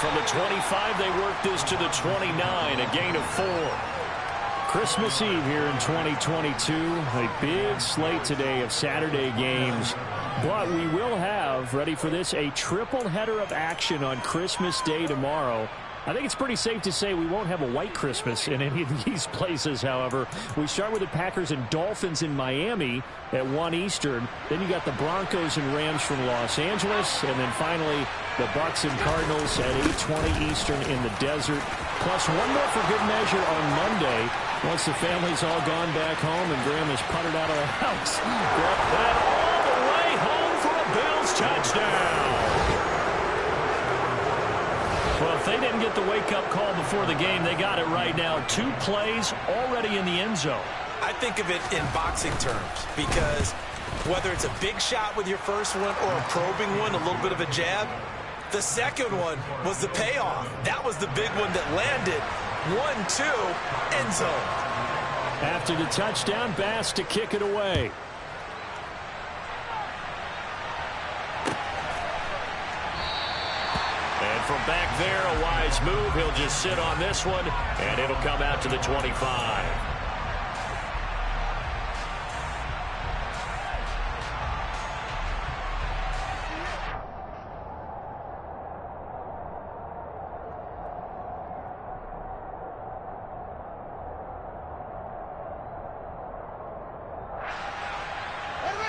from the 25, they work this to the 29, a gain of 4. Christmas Eve here in 2022. A big slate today of Saturday games. But we will have, ready for this, a triple header of action on Christmas Day tomorrow. I think it's pretty safe to say we won't have a white Christmas in any of these places, however. We start with the Packers and Dolphins in Miami at 1 Eastern. Then you got the Broncos and Rams from Los Angeles. And then finally, the Bucs and Cardinals at 8:20 Eastern in the desert. Plus one more for good measure on Monday. Once the family's all gone back home and Grandma's puttered out of the house. That all the way home for a Bills touchdown. Well, if they didn't get the wake-up call before the game, they got it right now. 2 plays already in the end zone. I think of it in boxing terms because whether it's a big shot with your first one or a probing one, a little bit of a jab, the second one was the payoff. That was the big one that landed. 1-2, end zone. After the touchdown, Bass to kick it away. And from back there, a wise move. He'll just sit on this one, and it'll come out to the 25.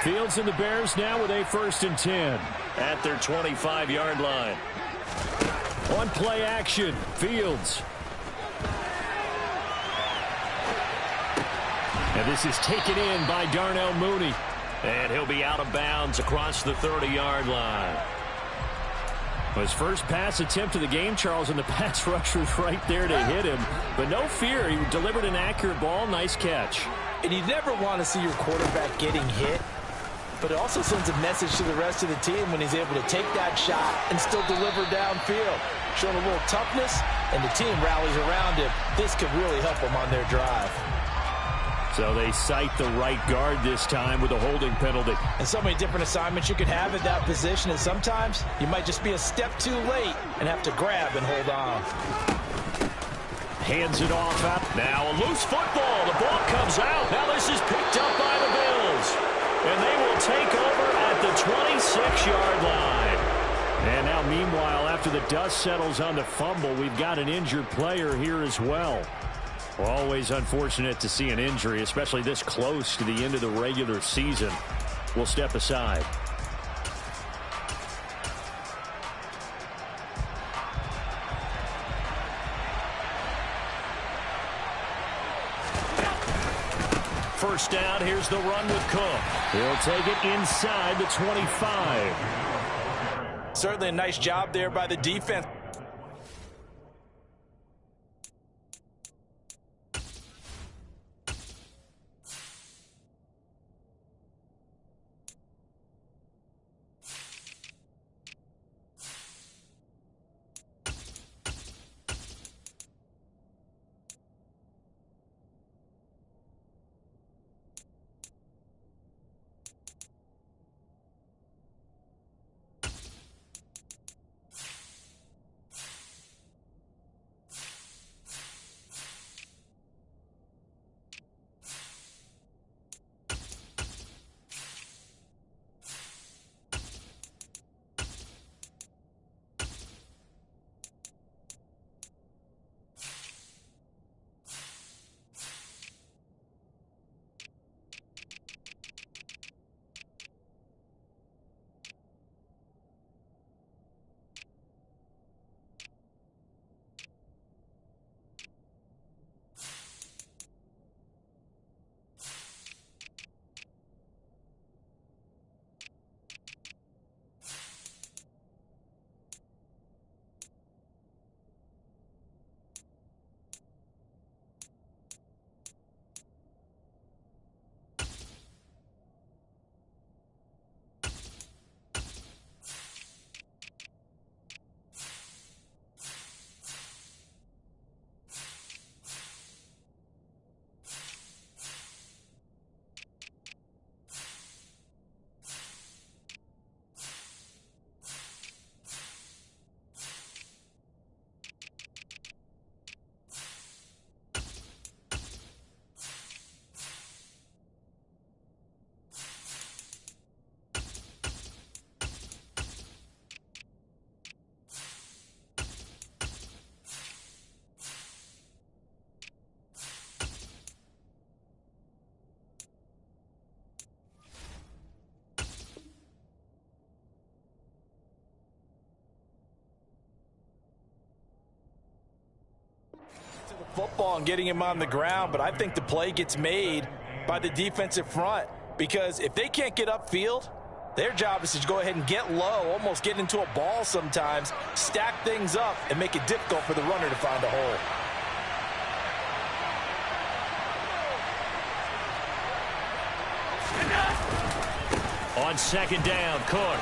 Fields and the Bears now with a 1st and 10. At their 25-yard line. On play action, Fields. And this is taken in by Darnell Mooney. And he'll be out of bounds across the 30-yard line. His first pass attempt of the game, Charles, and the pass rush was right there to hit him. But no fear, he delivered an accurate ball. Nice catch. And you never want to see your quarterback getting hit. But it also sends a message to the rest of the team when he's able to take that shot and still deliver downfield. Showing a little toughness, and the team rallies around him. This could really help them on their drive. So they cite the right guard this time with a holding penalty. And so many different assignments you could have at that position, and sometimes you might just be a step too late and have to grab and hold on. Hands it off up. Now a loose football. The ball comes out. Now this is picked up by the Bills. And they will take over at the 26-yard line. And now, meanwhile, after the dust settles on the fumble, we've got an injured player here as well. Always unfortunate to see an injury, especially this close to the end of the regular season. We'll step aside. First down, here's the run with Cook. He'll take it inside the 25. Certainly a nice job there by the defense. football and getting him on the ground, but I think the play gets made by the defensive front, because if they can't get upfield, their job is to go ahead and get low, almost get into a ball sometimes, stack things up, and make it difficult for the runner to find a hole. On second down, Cook.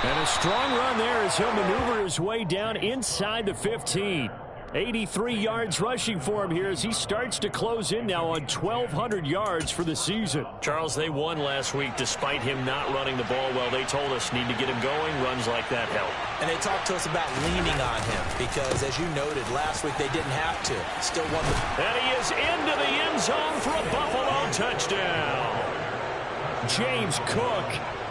And a strong run there as he'll maneuver his way down inside the 15. 83 yards rushing for him here as he starts to close in now on 1,200 yards for the season. Charles, they won last week despite him not running the ball well. They told us need to get him going. Runs like that help. And they talked to us about leaning on him because, as you noted, last week they didn't have to. Still won the... And he is into the end zone for a Buffalo touchdown. James Cook,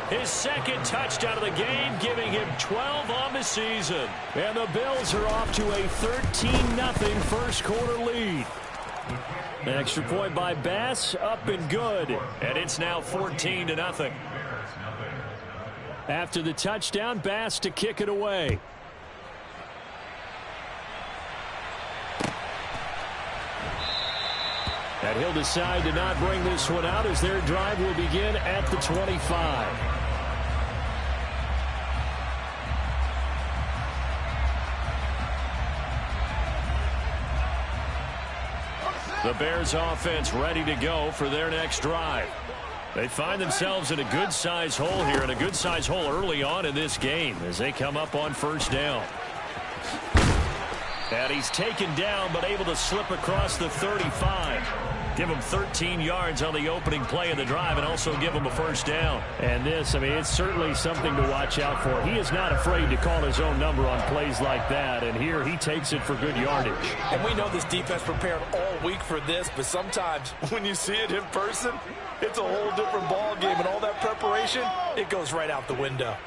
his second touchdown of the game, giving him 12 on the season. And the Bills are off to a 13-0 first quarter lead. An extra point by Bass, up and good. And it's now 14-0. After the touchdown, Bass to kick it away. And he'll decide to not bring this one out as their drive will begin at the 25. The Bears offense ready to go for their next drive. They find themselves in a good-sized hole here, and a good-sized hole early on in this game as they come up on first down. And he's taken down but able to slip across the 35. Give him 13 yards on the opening play of the drive and also give him a first down. And this, I mean, it's certainly something to watch out for. He is not afraid to call his own number on plays like that, and here he takes it for good yardage. And we know this defense prepared all week for this, but sometimes when you see it in person, it's a whole different ball game, and all that preparation, it goes right out the window.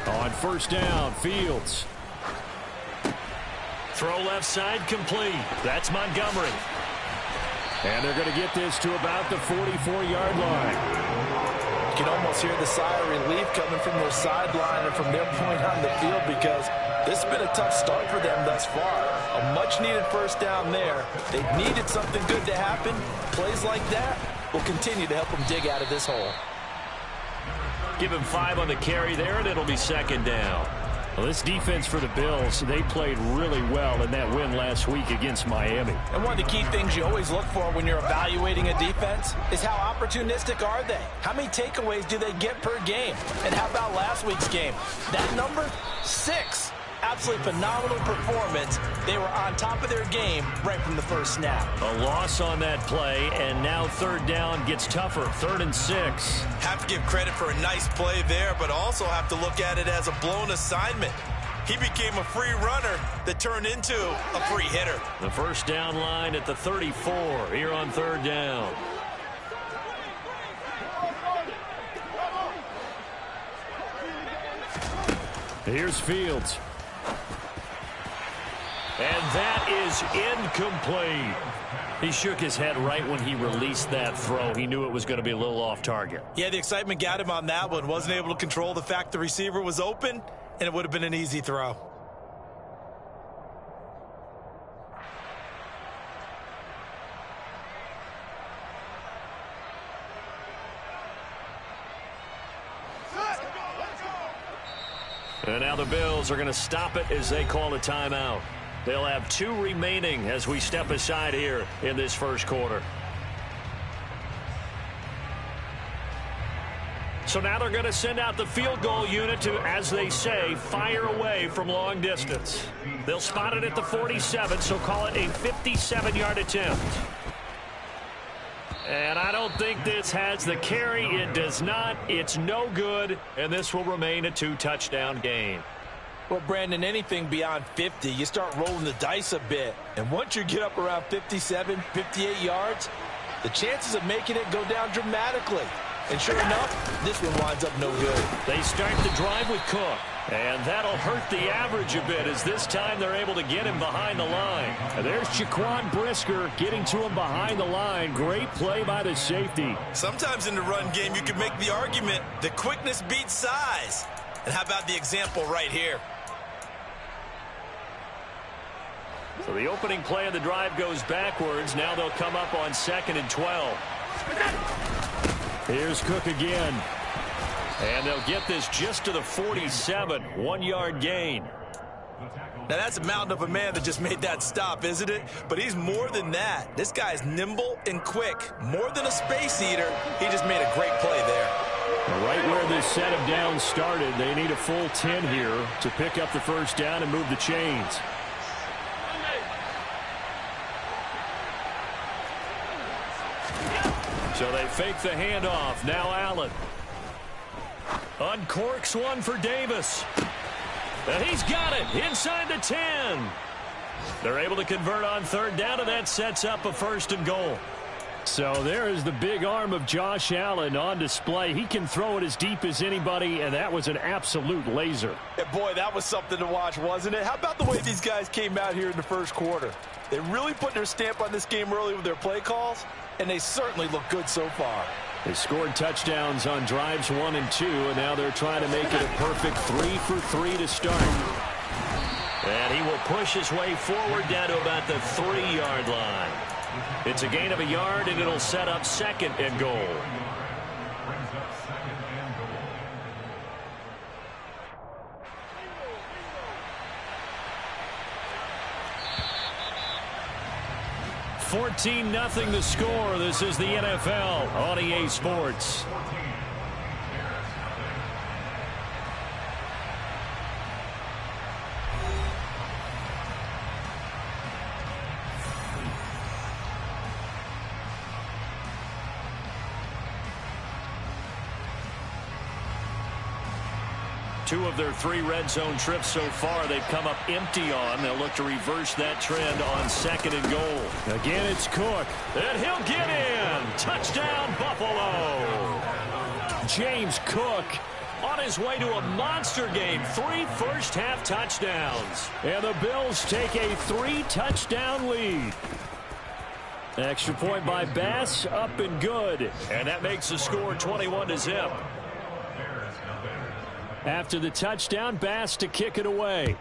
On first down, Fields. Throw left side complete. That's Montgomery. And they're going to get this to about the 44-yard line. You can almost hear the sigh of relief coming from their sideline and from their point on the field, because this has been a tough start for them thus far. A much-needed first down there. They've needed something good to happen. Plays like that will continue to help them dig out of this hole. Give him 5 on the carry there, and it'll be second down. Well, this defense for the Bills, they played really well in that win last week against Miami. And one of the key things you always look for when you're evaluating a defense is how opportunistic are they? How many takeaways do they get per game? And how about last week's game? That number, 6. Absolutely phenomenal performance. They were on top of their game right from the first snap. A loss on that play, and now third down gets tougher. 3rd and 6. Have to give credit for a nice play there, but also have to look at it as a blown assignment. He became a free runner that turned into a free hitter. The first down line at the 34 here on third down. Here's Fields. And that is incomplete. He shook his head right when he released that throw. He knew it was going to be a little off target. Yeah, the excitement got him on that one. Wasn't able to control the fact the receiver was open, and it would have been an easy throw. And now the Bills are going to stop it as they call a timeout. They'll have 2 remaining as we step aside here in this first quarter. So now they're going to send out the field goal unit to, as they say, fire away from long distance. They'll spot it at the 47, so call it a 57-yard attempt. And I don't think this has the carry. It does not. It's no good, and this will remain a 2-touchdown game. Well, Brandon, anything beyond 50, you start rolling the dice a bit. And once you get up around 57, 58 yards, the chances of making it go down dramatically. And sure enough, this one winds up no good. They start the drive with Cook. And that'll hurt the average a bit as this time they're able to get him behind the line. And there's Jaquan Brisker getting to him behind the line. Great play by the safety. Sometimes in the run game, you can make the argument that quickness beats size. And how about the example right here? So the opening play of the drive goes backwards. Now they'll come up on 2nd and 12. Here's Cook again. And they'll get this just to the 47. 1-yard gain. Now that's a mountain of a man that just made that stop, isn't it? But he's more than that. This guy's nimble and quick. More than a space eater, he just made a great play there. Right where this set of downs started, they need a full 10 here to pick up the first down and move the chains. So they fake the handoff. Now Allen. Uncorks one for Davis. And he's got it inside the 10. They're able to convert on 3rd down, and that sets up a 1st and goal. So there is the big arm of Josh Allen on display. He can throw it as deep as anybody, and that was an absolute laser. And boy, that was something to watch, wasn't it? How about the way these guys came out here in the first quarter? They really put their stamp on this game early with their play calls, and they certainly look good so far. They scored touchdowns on drives 1 and 2, and now they're trying to make it a perfect 3 for 3 to start. And he will push his way forward down to about the 3-yard line. It's a gain of a yard, and it'll set up 2nd and goal. $14-0 the score. This is the NFL on EA Sports. Two of their 3 red zone trips so far they've come up empty on. They'll look to reverse that trend on 2nd and goal. Again, it's Cook. And he'll get in. Touchdown, Buffalo. James Cook on his way to a monster game. 3 first-half touchdowns. And the Bills take a 3-touchdown lead. Extra point by Bass, up and good. And that makes the score 21-0. After the touchdown, Bass to kick it away.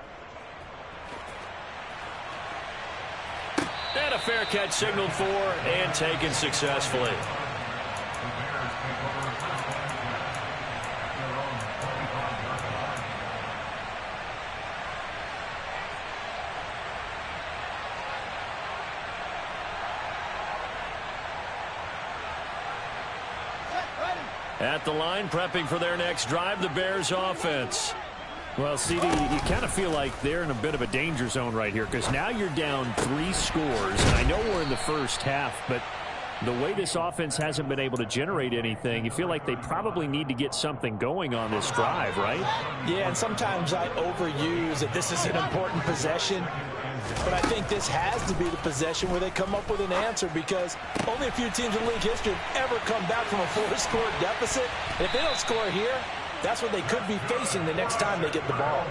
And a fair catch signaled for and taken successfully. At the line, prepping for their next drive, the Bears offense. Well, CD, you kind of feel like they're in a bit of a danger zone right here because now you're down 3 scores. And I know we're in the first half, but the way this offense hasn't been able to generate anything, you feel like they probably need to get something going on this drive, right? Yeah, and sometimes I overuse that this is an important possession. But I think this has to be the possession where they come up with an answer because only a few teams in league history have ever come back from a 4-score deficit. And if they don't score here, that's what they could be facing the next time they get the ball.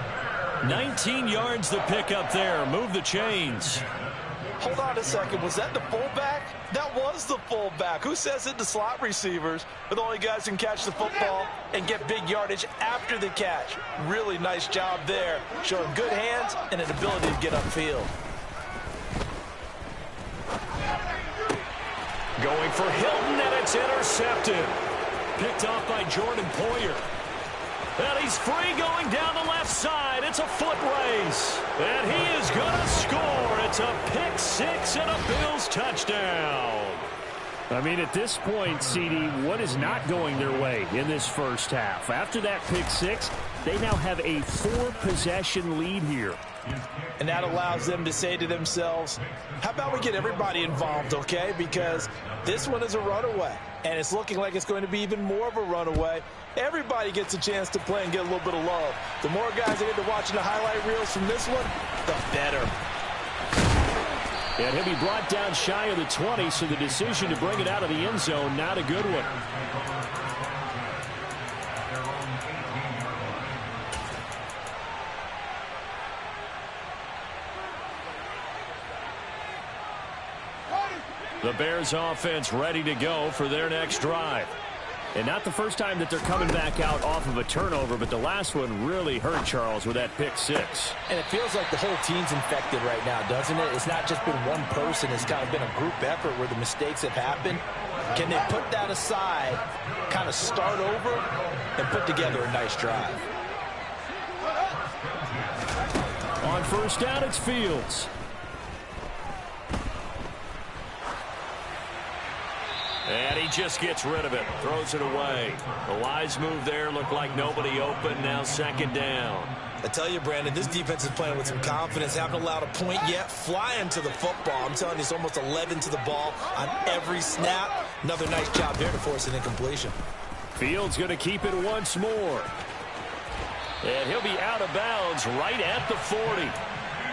19 yards the pick up there. Move the chains. Hold on a second. Was that the fullback? That was the fullback. Who says it to slot receivers are the only guys who can catch the football and get big yardage after the catch? Really nice job there, showing good hands and an ability to get upfield. Going for Hilton, and it's intercepted. Picked off by Jordan Poyer. And he's free going down the left side. It's a foot race. And he is going to score. It's a pick 6 and a Bills touchdown. I mean, at this point, CD, what is not going their way in this first half? After that pick 6, they now have a 4-possession lead here. And that allows them to say to themselves, how about we get everybody involved, okay? Because this one is a runaway, and it's looking like it's going to be even more of a runaway. Everybody gets a chance to play and get a little bit of love. The more guys that get to watching the highlight reels from this one, the better. And he'll be brought down shy of the 20, so the decision to bring it out of the end zone, not a good one. The Bears offense ready to go for their next drive. And not the first time that they're coming back out off of a turnover, but the last one really hurt Charles with that pick six. And it feels like the whole team's infected right now, doesn't it? It's not just been one person. It's kind of been a group effort where the mistakes have happened. Can they put that aside, kind of start over, and put together a nice drive? On first down, it's Fields. And he just gets rid of it, throws it away. The wise move there, looked like nobody open, now second down. I tell you, Brandon, this defense is playing with some confidence. Haven't allowed a point yet. Flying to the football. I'm telling you, it's almost 11 to the ball on every snap. Another nice job there to force an incompletion. Fields going to keep it once more. And he'll be out of bounds right at the 40.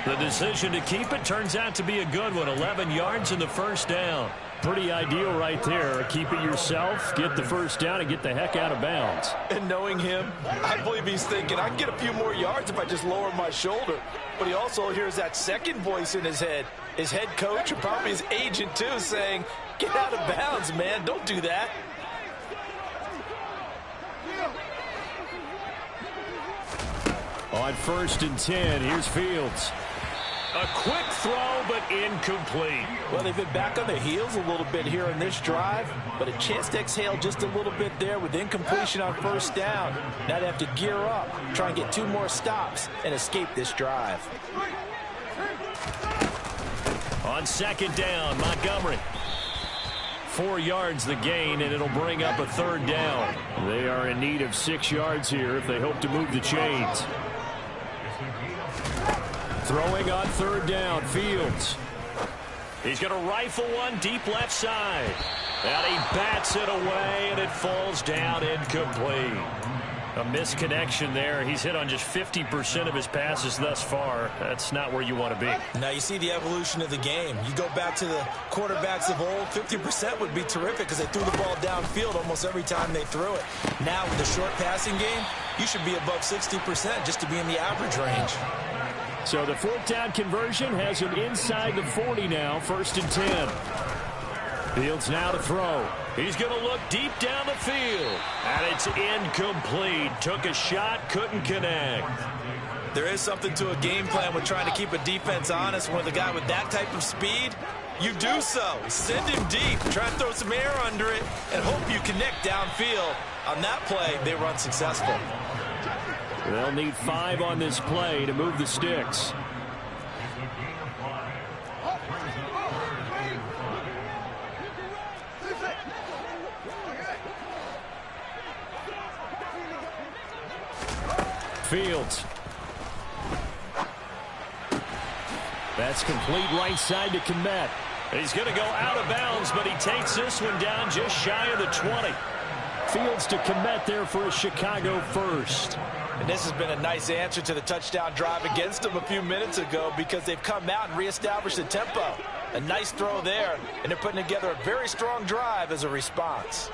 The decision to keep it turns out to be a good one. 11 yards in the first down. Pretty ideal right there. Keep it yourself, get the first down, and get the heck out of bounds. And knowing him, I believe he's thinking, I can get a few more yards if I just lower my shoulder. But he also hears that second voice in his head. His head coach, and probably his agent too, saying, get out of bounds, man. Don't do that. On first and 10, here's Fields. A quick throw, but incomplete. Well, they've been back on their heels a little bit here in this drive, but a chance to exhale just a little bit there with incompletion on first down. Now they have to gear up, try and get 2 more stops, and escape this drive. On second down, Montgomery. 4 yards the gain, and it'll bring up a third down. They are in need of 6 yards here if they hope to move the chains. Throwing on third down, Fields. He's going to rifle one deep left side. And he bats it away, and it falls down incomplete. A misconnection there. He's hit on just 50% of his passes thus far. That's not where you want to be. Now you see the evolution of the game. You go back to the quarterbacks of old, 50% would be terrific because they threw the ball downfield almost every time they threw it. Now with the short passing game, you should be above 60% just to be in the average range. So the fourth down conversion has him inside the 40 now, first and 10. Fields now to throw. He's going to look deep down the field. And it's incomplete. Took a shot, couldn't connect. There is something to a game plan with trying to keep a defense honest. When the guy with that type of speed, you do so. Send him deep. Try and throw some air under it and hope you connect downfield. On that play, they were unsuccessful. They'll need 5 on this play to move the sticks. Fields. That's complete right side to Kmet. He's going to go out of bounds, but he takes this one down just shy of the 20. Fields to Kmet there for a Chicago first. And this has been a nice answer to the touchdown drive against them a few minutes ago because they've come out and reestablished the tempo. A nice throw there, and they're putting together a very strong drive as a response.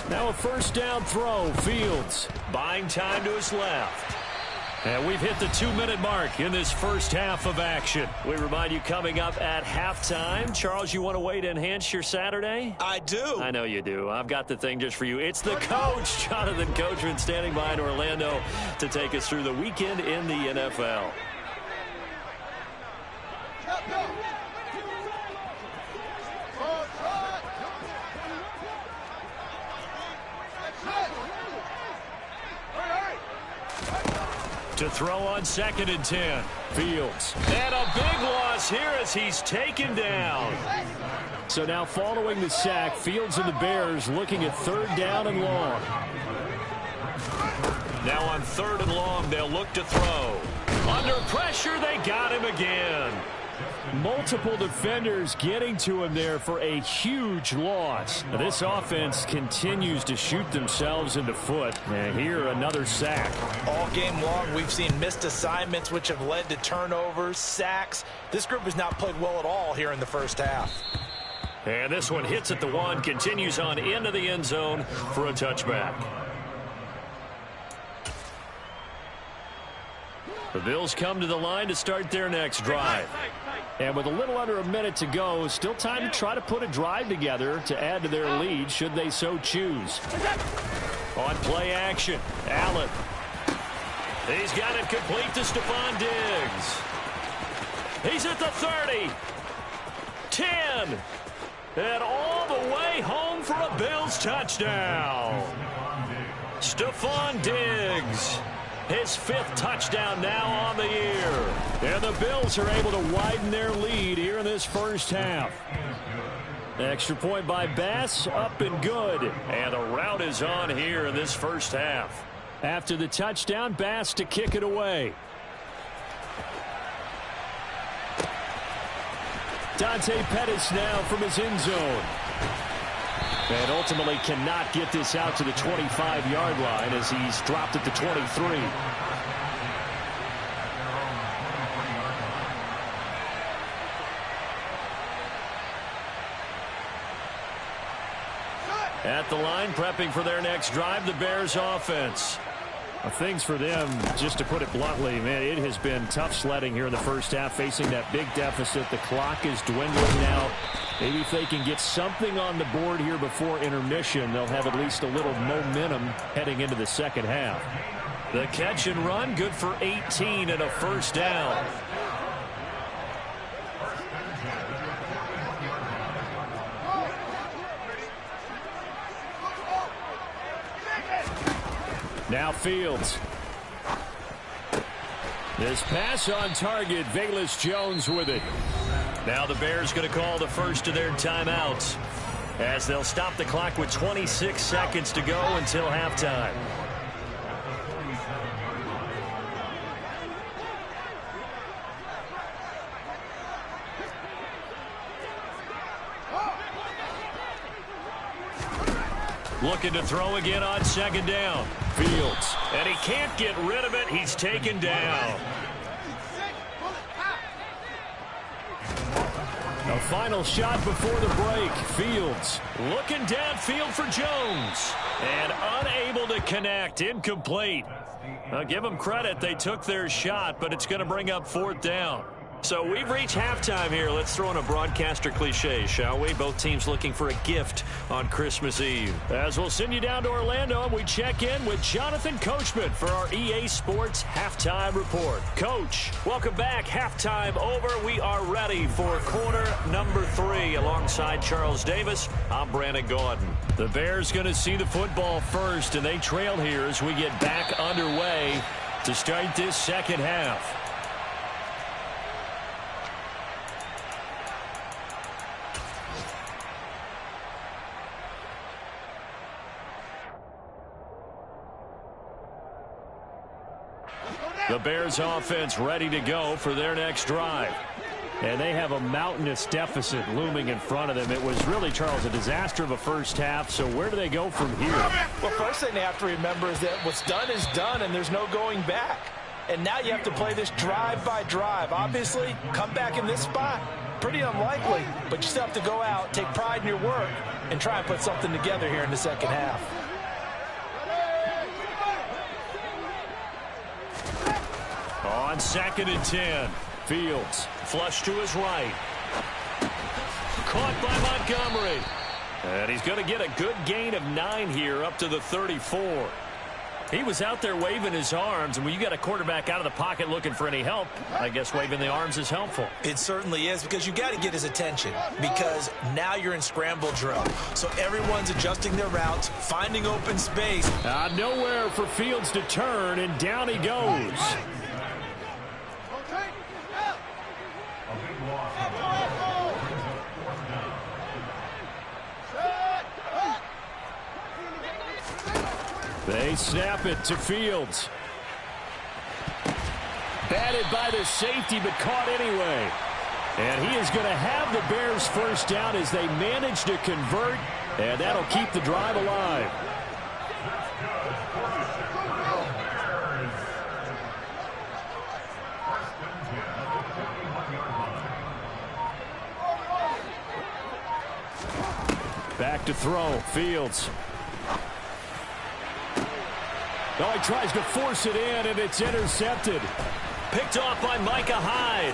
Now a first down throw, Fields. Buying time to his left. And we've hit the 2-minute mark in this first half of action. We remind you coming up at halftime. Charles, you want a way to enhance your Saturday? I do. I know you do. I've got the thing just for you. It's the coach, Jonathan Coachman, standing by in Orlando to take us through the weekend in the NFL. To throw on second and 10. Fields. And a big loss here as he's taken down. So now following the sack, Fields and the Bears looking at third down and long. Now on third and long, they'll look to throw. Under pressure, they got him again. Multiple defenders getting to him there for a huge loss. This offense continues to shoot themselves in the foot. And here, another sack. All game long, we've seen missed assignments, which have led to turnovers, sacks. This group has not played well at all here in the first half. And this one hits at the 1, continues on into the end zone for a touchback. The Bills come to the line to start their next drive. And with a little under a minute to go, still time to try to put a drive together to add to their lead should they so choose. On play action, Allen. He's got it complete to Stephon Diggs. He's at the 30. 10. And all the way home for a Bills touchdown. Stephon Diggs. His 5th touchdown now on the year. And the Bills are able to widen their lead here in this first half. Extra point by Bass, up and good. And the rout is on here in this first half. After the touchdown, Bass to kick it away. Dante Pettis now from his end zone. And ultimately cannot get this out to the 25-yard line as he's dropped at the 23. At the line, prepping for their next drive, the Bears offense. Things for them, just to put it bluntly, man, it has been tough sledding here in the first half, facing that big deficit. The clock is dwindling now. Maybe if they can get something on the board here before intermission, they'll have at least a little momentum heading into the second half. The catch and run, good for 18 and a first down. Now Fields. This pass on target. Velus Jones with it. Now the Bears going to call the first of their timeouts as they'll stop the clock with 26 seconds to go until halftime. Looking to throw again on second down. Fields. And he can't get rid of it. He's taken down. A final shot before the break. Fields. Looking downfield for Jones. And unable to connect. Incomplete. I'll give them credit. They took their shot, but it's going to bring up 4th down. So we've reached halftime here. Let's throw in a broadcaster cliche, shall we? Both teams looking for a gift on Christmas Eve. As we'll send you down to Orlando, and we check in with Jonathan Coachman for our EA Sports Halftime Report. Coach, welcome back. Halftime over. We are ready for quarter number 3. Alongside Charles Davis, I'm Brandon Gaudin. The Bears going to see the football first, and they trail here as we get back underway to start this second half. The Bears offense ready to go for their next drive. And they have a mountainous deficit looming in front of them. It was really, Charles, a disaster of a first half. So where do they go from here? Well, first thing they have to remember is that what's done is done, and there's no going back. And now you have to play this drive by drive. Obviously, come back in this spot, pretty unlikely. But you still have to go out, take pride in your work, and try and put something together here in the second half. On 2nd and 10. Fields. Flush to his right. Caught by Montgomery. And he's going to get a good gain of 9 here up to the 34. He was out there waving his arms, and when you got a quarterback out of the pocket looking for any help, I guess waving the arms is helpful. It certainly is, because you got to get his attention, because now you're in scramble drill. So everyone's adjusting their routes, finding open space. Nowhere for Fields to turn, and down he goes. They snap it to Fields. Batted by the safety, but caught anyway. And he is going to have the Bears first down as they manage to convert, and that'll keep the drive alive. Back to throw. Fields. Oh, he tries to force it in, and it's intercepted. Picked off by Micah Hyde.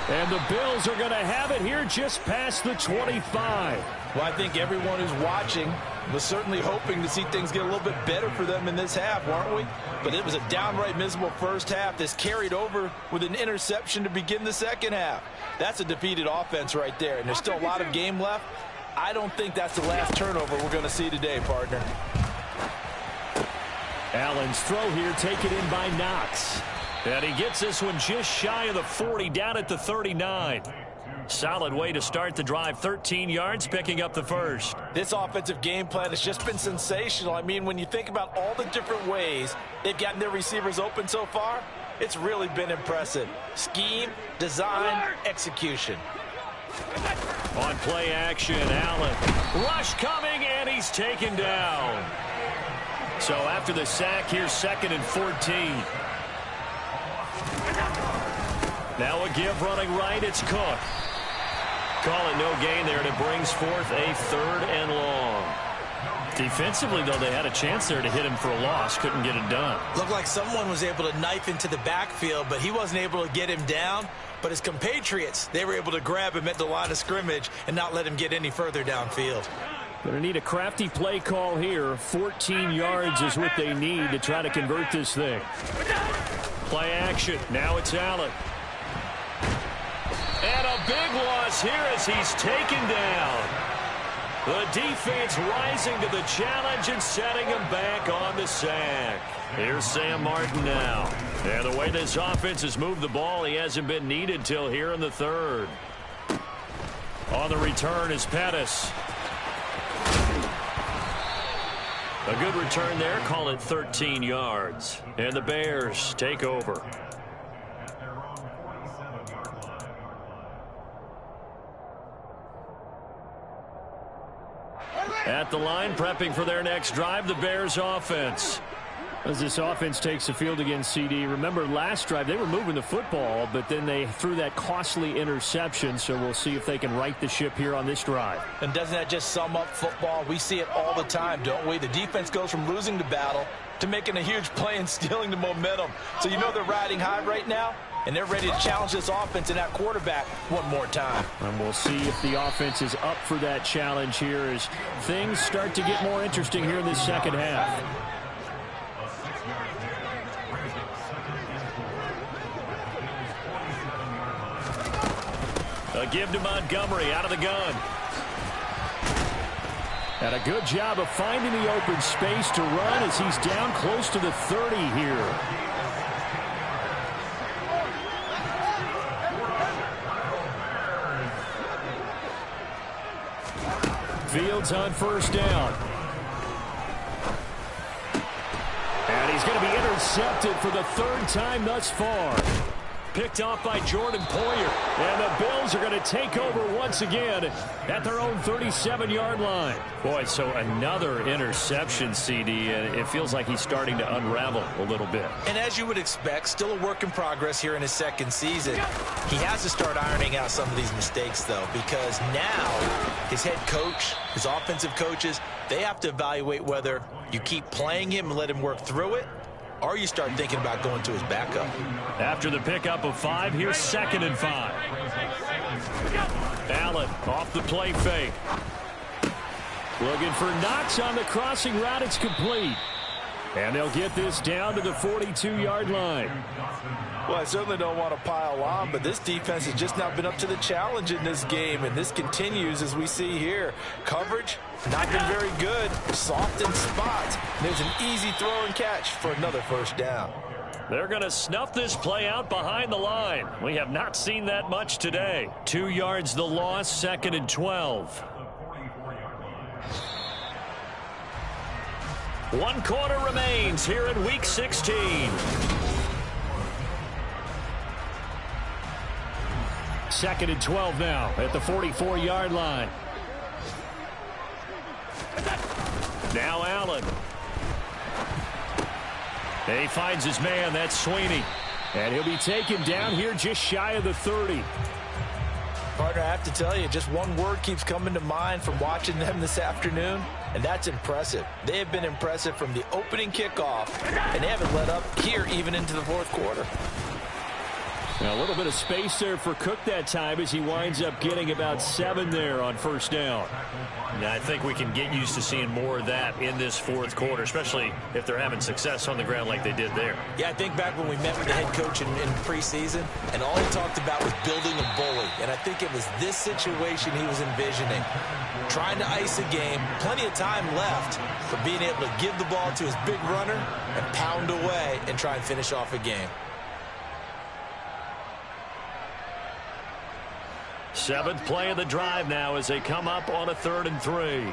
And the Bills are going to have it here just past the 25. Well, I think everyone who's watching was certainly hoping to see things get a little bit better for them in this half, weren't we? But it was a downright miserable first half. This carried over with an interception to begin the second half. That's a defeated offense right there, and there's still a lot of game left. I don't think that's the last turnover we're going to see today, partner. Allen's throw here taken in by Knox. And he gets this one just shy of the 40, down at the 39. Solid way to start the drive, 13 yards, picking up the first. This offensive game plan has just been sensational. I mean, when you think about all the different ways they've gotten their receivers open so far, it's really been impressive. Scheme, design, execution. On play action, Allen. Rush coming, and he's taken down. So after the sack, here's 2nd and 14. Now a give running right, it's Cook. Call it no gain there, and it brings forth a 3rd and long. Defensively, though, they had a chance there to hit him for a loss. Couldn't get it done. Looked like someone was able to knife into the backfield, but he wasn't able to get him down. But his compatriots, they were able to grab him at the line of scrimmage and not let him get any further downfield. Going to need a crafty play call here. 14 yards is what they need to try to convert this thing. Play action. Now it's Allen. And a big loss here as he's taken down. The defense rising to the challenge and setting him back on the sack. Here's Sam Martin now. And the way this offense has moved the ball, he hasn't been needed till here in the 3rd. On the return is Pettis. A good return there. Call it 13 yards. And the Bears take over. At the line, prepping for their next drive, the Bears offense. As this offense takes the field against CD, remember last drive they were moving the football, but then they threw that costly interception, so we'll see if they can right the ship here on this drive. And doesn't that just sum up football? We see it all the time, don't we? The defense goes from losing the battle to making a huge play and stealing the momentum. So you know they're riding high right now, and they're ready to challenge this offense and that quarterback one more time. And we'll see if the offense is up for that challenge here as things start to get more interesting here in this second half. A give to Montgomery out of the gun. And a good job of finding the open space to run as he's down close to the 30 here. Fields on first down. And he's going to be intercepted for the 3rd time thus far. Picked off by Jordan Poyer. And the Bills are going to take over once again at their own 37-yard line. Boy, so another interception, CD, and it feels like he's starting to unravel a little bit. And as you would expect, still a work in progress here in his 2nd season. He has to start ironing out some of these mistakes, though, because now his head coach, his offensive coaches, they have to evaluate whether you keep playing him and let him work through it, or you start thinking about going to his backup. After the pickup of 5, here's 2nd and 5. Allen off the play fake. Looking for Knox on the crossing route. It's complete. And they'll get this down to the 42-yard line. Well, I certainly don't want to pile on, but this defense has just not been up to the challenge in this game, and this continues as we see here. Coverage, not been very good. Soft in spots. There's an easy throw and catch for another first down. They're going to snuff this play out behind the line. We have not seen that much today. 2 yards the loss, 2nd and 12. 1 quarter remains here in Week 16. Second and 12 now at the 44-yard line. Now Allen. He finds his man. That's Sweeney. And he'll be taken down here just shy of the 30. Partner, I have to tell you, just one word keeps coming to mind from watching them this afternoon, and that's impressive. They have been impressive from the opening kickoff, and they haven't let up here even into the 4th quarter. Now, a little bit of space there for Cook that time as he winds up getting about 7 there on first down. Now, I think we can get used to seeing more of that in this fourth quarter, especially if they're having success on the ground like they did there. Yeah, I think back when we met with the head coach in preseason, and all he talked about was building a bully. And I think it was this situation he was envisioning. Trying to ice a game, plenty of time left, but being able to give the ball to his big runner and pound away and try and finish off a game. 7th play of the drive now as they come up on a 3rd and 3.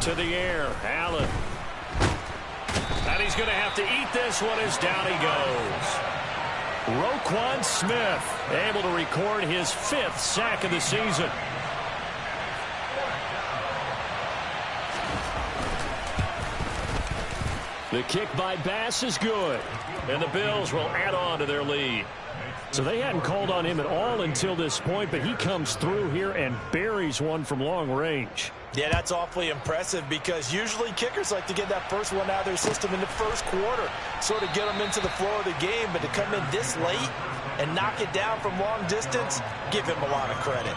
To the air, Allen. And he's going to have to eat this one as down he goes. Roquan Smith able to record his 5th sack of the season. The kick by Bass is good. And the Bills will add on to their lead. So they hadn't called on him at all until this point, but he comes through here and buries one from long range. Yeah, that's awfully impressive because usually kickers like to get that first one out of their system in the first quarter, sort of get them into the flow of the game, but to come in this late and knock it down from long distance, give him a lot of credit.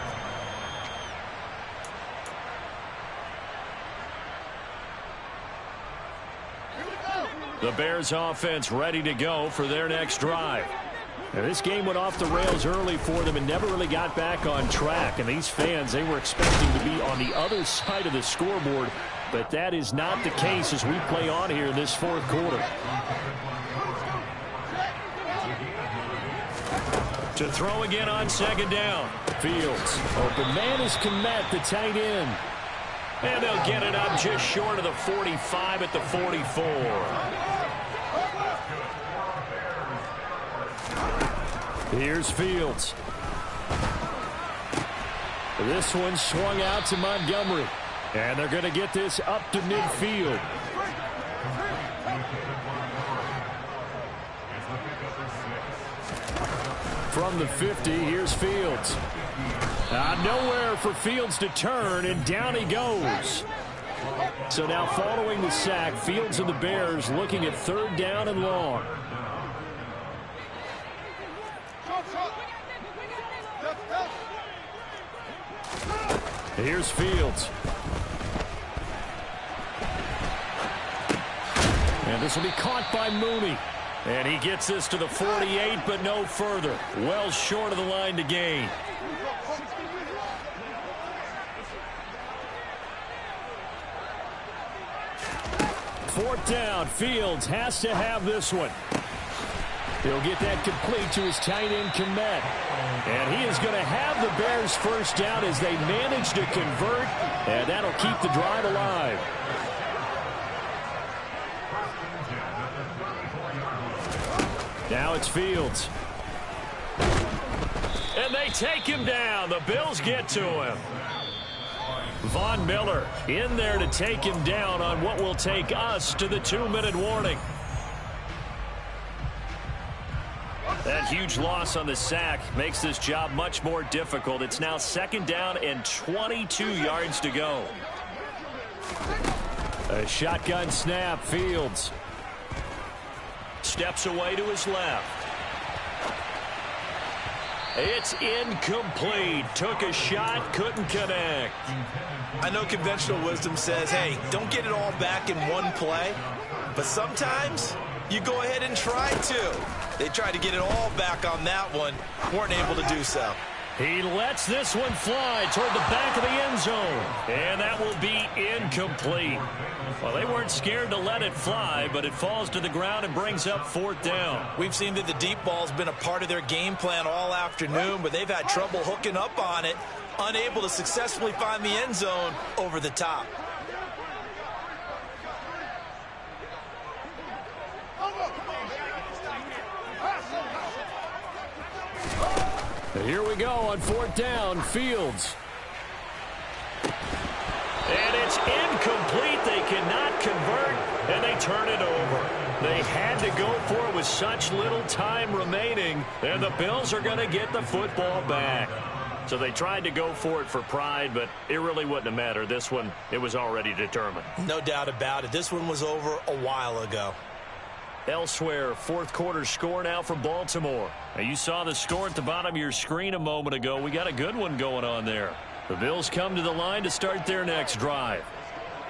The Bears offense ready to go for their next drive. Now, this game went off the rails early for them and never really got back on track. And these fans, they were expecting to be on the other side of the scoreboard. But that is not the case as we play on here in this fourth quarter. To throw again on 2nd down. Fields. Open man is Kmet, the tight end. And they'll get it up just short of the 45 at the 44. Here's Fields. This one swung out to Montgomery. And they're going to get this up to midfield. From the 50, here's Fields. Nowhere for Fields to turn, and down he goes. So now following the sack, Fields and the Bears looking at 3rd down and long. Here's Fields. And this will be caught by Mooney. And he gets this to the 48, but no further. Well short of the line to gain. Fourth down. Fields has to have this one. He'll get that complete to his tight end, Kmet. And he is going to have the Bears first down as they manage to convert. And that'll keep the drive alive. Now it's Fields. And they take him down. The Bills get to him. Von Miller in there to take him down on what will take us to the 2-minute warning. That huge loss on the sack makes this job much more difficult. It's now 2nd down and 22 yards to go. A shotgun snap. Fields steps away to his left. It's incomplete. Took a shot, couldn't connect. I know conventional wisdom says, hey, don't get it all back in one play. But sometimes you go ahead and try to. They tried to get it all back on that one. Weren't able to do so. He lets this one fly toward the back of the end zone. And that will be incomplete. Well, they weren't scared to let it fly, but it falls to the ground and brings up 4th down. We've seen that the deep ball's been a part of their game plan all afternoon, but they've had trouble hooking up on it, unable to successfully find the end zone over the top. Here we go on 4th down. Fields. And it's incomplete. They cannot convert, and they turn it over. They had to go for it with such little time remaining, and the Bills are going to get the football back. So they tried to go for it for pride, but it really wouldn't have mattered. This one, it was already determined. No doubt about it. This one was over a while ago. Elsewhere, fourth quarter score now for Baltimore. Now, you saw the score at the bottom of your screen a moment ago. We got a good one going on there. The Bills come to the line to start their next drive.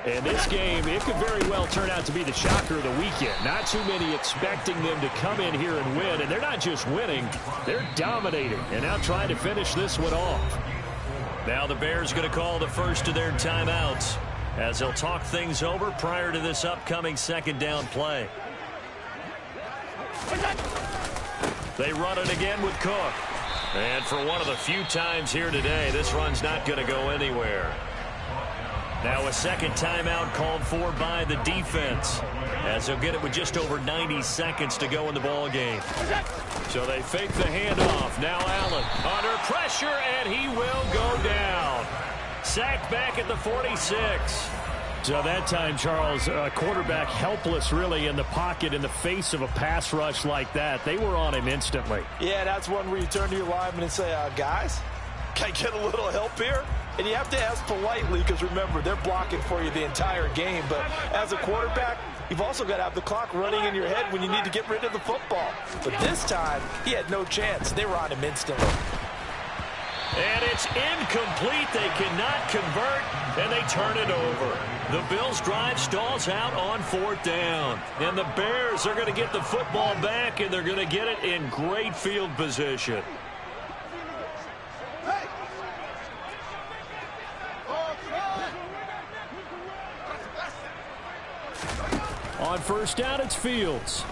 And this game, it could very well turn out to be the shocker of the weekend. Not too many expecting them to come in here and win. And they're not just winning, they're dominating. And now trying to finish this one off. Now the Bears going to call the first of their timeouts as they'll talk things over prior to this upcoming second down play. They run it again with Cook. And for one of the few times here today, this run's not going to go anywhere. Now a second timeout called for by the defense as they'll get it with just over 90 seconds to go in the ball game. So they fake the handoff. Now Allen under pressure, and he will go down. Sacked back at the 46. So that time, Charles, quarterback helpless really in the pocket in the face of a pass rush like that. They were on him instantly. Yeah, that's one where you turn to your lineman and say, guys, can I get a little help here? And you have to ask politely because, remember, they're blocking for you the entire game. But as a quarterback, you've also got to have the clock running in your head when you need to get rid of the football. But this time, he had no chance. They were on him instantly. And it's incomplete. They cannot convert, and they turn it over. The Bills' drive stalls out on fourth down. And the Bears are going to get the football back, and they're going to get it in great field position. On first down, it's Fields.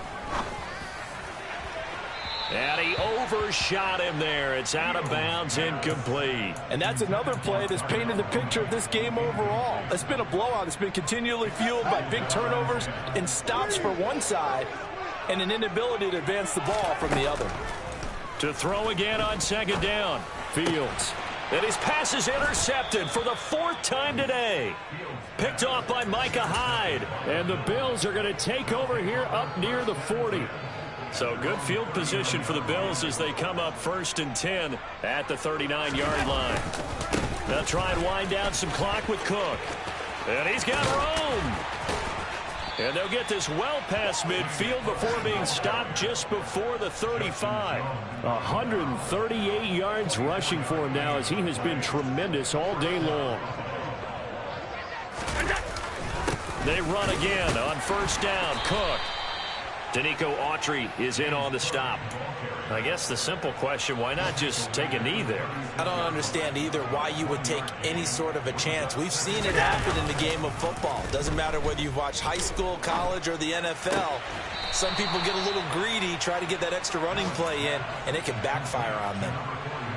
And he overshot him there. It's out of bounds, incomplete. And that's another play that's painted the picture of this game overall. It's been a blowout. It's been continually fueled by big turnovers and stops for one side and an inability to advance the ball from the other. To throw again on second down, Fields. And his pass is intercepted for the fourth time today. Picked off by Micah Hyde. And the Bills are going to take over here up near the 40. So good field position for the Bills as they come up 1st and 10 at the 39-yard line. They'll try and wind down some clock with Cook. And he's got room. And they'll get this well past midfield before being stopped just before the 35. 138 yards rushing for him now as he has been tremendous all day long. They run again on first down. Cook. Danico Autry is in on the stop. I guess the simple question, why not just take a knee there? I don't understand either why you would take any sort of a chance. We've seen it happen in the game of football. Doesn't matter whether you've watched high school, college, or the NFL. Some people get a little greedy, try to get that extra running play in, and it can backfire on them.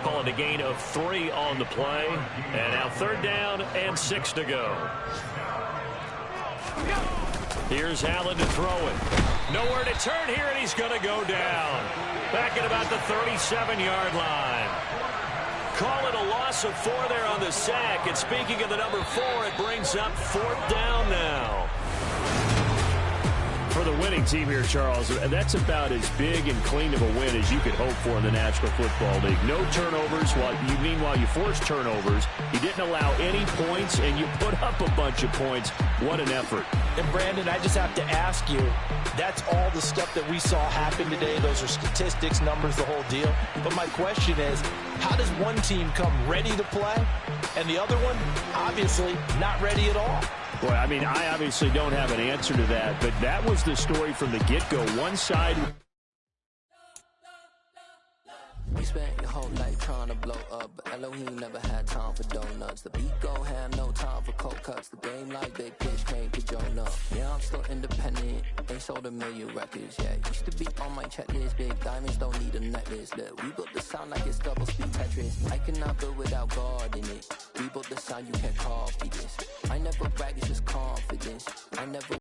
Calling a gain of 3 on the play. And now 3rd down and 6 to go. Here's Allen to throw it. Nowhere to turn here, and he's going to go down. Back at about the 37-yard line. Call it a loss of 4 there on the sack. And speaking of the number 4, it brings up 4th down now. For the winning team here, Charles, that's about as big and clean of a win as you could hope for in the National Football League. No turnovers. Meanwhile, you forced turnovers. You didn't allow any points, and you put up a bunch of points. What an effort. And, Brandon, I just have to ask you, that's all the stuff that we saw happen today. Those are statistics, numbers, the whole deal. But my question is, how does one team come ready to play, and the other one, obviously, not ready at all? Boy, I mean, I obviously don't have an answer to that, but that was the story from the get-go. One side. We spent your whole life trying to blow up, but Elohim never had time for donuts. The beat gon' have no time for cold cuts. The game like Big Pitch came to Jonah. Yeah, I'm still independent. Ain't sold a million records yet. Used to be on my checklist. Big diamonds don't need a necklace. Look, we built the sound like it's double speed Tetris. I cannot build without God in it. We built the sound, you can't copy this. I